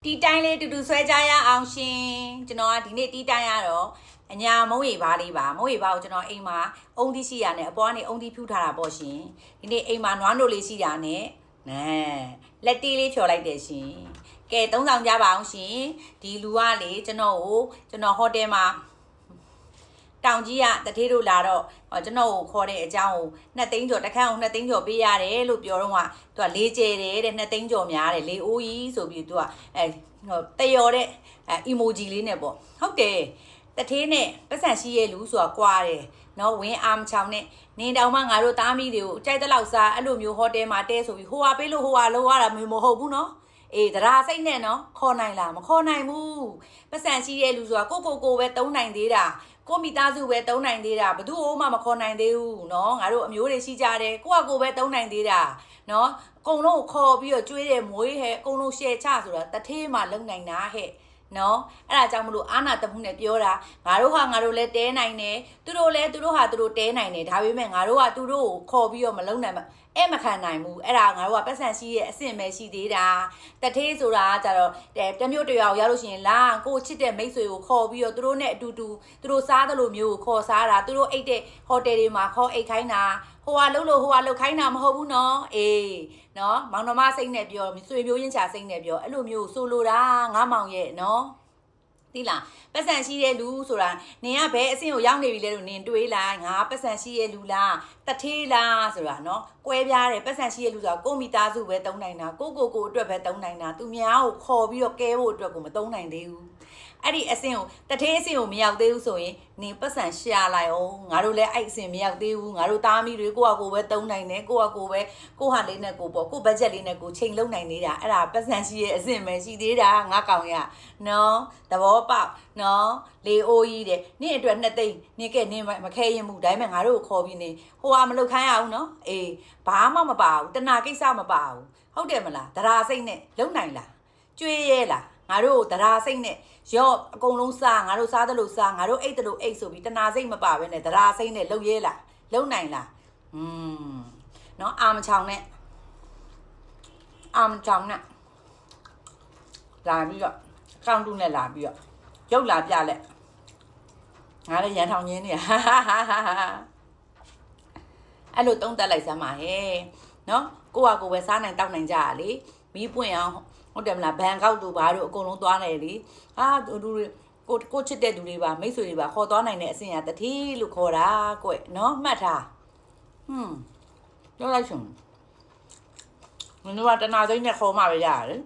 တီတိုင်းလေးတူတူဆွဲကြရအောင်ရှင်ကျွန်တော်ကဒီနေ့တီတိုင်းရတော့အညာမုံရီပါလေးပါမုံရီပါကိုကျွန်တော်အိမ်မှာအုံသီးရှိရနဲ့အပေါ်ကနေအုံသီးဖြူထားတာပေါ့ရှင်ဒီနေ့အိမ်မှာနွားနို့လေးရှိတာနဲ့လက်တီးလေးဖြော်လိုက်တယ်ရှင်ကဲသုံးဆောင်ကြပါအောင်ရှင်ဒီလူကလေကျွန်တော်ဟိုတယ်မှာတောင်ကြီးကတထေးတို့လာတော့ကျွန်တော်ကိုခေါ်တဲ့အကြောင်းကို2သိန်းကျော်တစ်ခါအောင်2သိန်းကျော်ပေးရတယ်လို့ပြောတော့ကသူကလေးကျဲတယ်တဲ့2သိန်းကျော်များတယ်လေအိုးကြီးဆိုပြီးသူကတယော်တဲ့ emoji လေးနဲ့ပေါ့ဟုတ်တယ်တထေးနဲ့ပတ်စံရှိရဲ့လူဆိုတာကွာတယ်နော်ဝင်းအာမချောင်းနဲ့နင်းတောင်မှငါတို့သားမိတွေကိုကြိုက်တဲ့လောက်စားအဲ့လိုမျိုးဟိုတယ်မှာတဲဆိုပြီးဟိုဟာပေးလို့ဟိုဟာလောက်ရတာမျိုးမဟုတ်ဘူးနော်အေးတရားစိတ်နဲ့နော်ခေါ်နိုင်လားမခေါ်နိုင်ဘူးပတ်စံရှိရဲ့လူဆိုတာကိုပဲတုံးနိုင်သေးတာကိုမိသားစုပဲတုံးနိုင်သေးတာဘသူ့မှမခေါ်နိုင်သေးဘူးเนาะငါတို့အမျိုးတွေရှိကြတယ်ကိုပဲတုံးနိုင်သေးတာเนาะအကုန်လုံးခေါ်ပြီးတော့ကျွေးတယ်မွေးဟဲ့အကုန်လုံးရှယ်ချဆိုတာတထေးမှလုံနိုင်တာဟဲ့နော်အဲ့ဒါကြောင့်မလို့အာနာတမှုနဲ့ပြောတာငါတို့လည်းတဲနိုင်တယ်သူတို့ဟာသူတို့တဲနိုင်တယ်ဒါပေမဲ့ငါတို့ကသူတို့ကိုခေါ်ပြီးတော့မလုံနိုင်မခံနိုင်ဘူးအဲ့ဒါငါတို့ကပတ်စံရှိရဲ့အဆင့်ပဲရှိသေးတာတထေးဆိုတာကကြတော့တမျိုးတရွာကိုရောက်လို့ရှိရင်လာကိုချစ်တဲ့မိတ်ဆွေကိုခေါ်ပြီးတော့သူတို့နဲ့အတူတူသူတို့စားသလိုမျိုးကိုခေါ်စားတာသူတို့အိတ်တဲ့ဟိုတယ်တွေမှာခေါ်အိတ်ခိုင်းတာဟိုဟာလှုပ်လို့ဟိုဟာလှုပ်ခိုင်းတာမဟုတ်ဘူးနော်အေးနော်မောင်နှမစိတ်နဲ့ပြောဆွေမျိုးရင်းချစိတ်နဲ့ပြောအဲ့လိုမျိုးဆိုလိုတာငါမောင်ရဲ့နော်သိလားပတ်စံရှိတဲ့လူဆိုတာနင်ကဘယ်အဆင့်ကိုရောက်နေပြီလဲလို့နင်တွေးလိုက်ငါပတ်စံရှိရဲ့လူလားတထေးလားဆိုတာနော်ကွဲပြားတယ်ပတ်စံရှိရဲ့လူဆိုတာကိုမိသားစုပဲတုံးနိုင်တာကိုအတွက်ပဲတုံးနိုင်တာသူများကိုခေါ်ပြီးတော့ကဲဖို့အတွက်ကိုမတုံးနိုင်သေးဘူးအဲ့ဒီအဆင့်ကိုတထေးအဆင့်ကိုမရောက်သေးဘူးဆိုရင်နင်ပတ်စံရှာလိုက်အောင်ငါတို့လည်းအဲ့အဆင့်မရောက်သေးဘူးငါတို့သားမီးတွေကိုပဲတုံးနိုင်တယ်ကိုပဲကိုဟာလေးနဲ့ကိုပေါ့ကိုဘတ်ဂျက်လေးနဲ့ကိုချိန်လုံးနိုင်နေတာအဲ့ဒါပတ်စံရှိရဲ့အဆင့်ပဲရှိသေးတာငါကောင်ရနော်သဘောပေါက်နော်လေအိုးကြီးတဲ့နင့်အတွက်2သိန်းနင်ကဲနင်မခဲရင်မှုဒါပေမဲ့ငါတို့ကိုခေါ်ပြီးနေဟိုဟာမလုပ်ခိုင်းရအောင်နော်အေးဘာမှမပါဘူးတနာကိစ္စမပါဘူးဟုတ်တယ်မလားတရားစိတ်နဲ့လုံနိုင်လားကြွေးရဲလားငါတို့တရားစိတ်နဲ့ရော့အကုန်လုံးစားငါတို့စားသလိုစားငါတို့အိတ်တလို့အိတ်ဆိုပြီးတနာစိတ်မပါဘဲနဲ့တရားစိတ်နဲ့လုံရဲလားလုံနိုင်လားနော်အာမချောင်းနဲ့လာပြီးတော့ကောင်းတူးနဲ့လာပြီးတော့ရုပ်လာပြလက်ငါလည်းရန်ထောင်ရင်းနေအဲ့လိုတုံးတက်လိုက်စမ်းပါဟဲ့နော်ကိုပဲစားနိုင်တောက်နိုင်ကြရလေမီးပွင့်အောင်ဟုတ်တယ်မလားဘန်ကောက်တို့ဘာတို့အကုန်လုံးသွားနေလေသူတွေကိုချစ်တဲ့သူတွေပါမိတ်ဆွေတွေပါခေါ်သွားနိုင်တဲ့အဆင့်ရတတိလို့ခေါ်တာကွနော်မှတ်ထားပြောလိုက်ရှင်မင်းတို့ကတနာစိမ့်နဲ့ခေါ်မှပဲရတယ်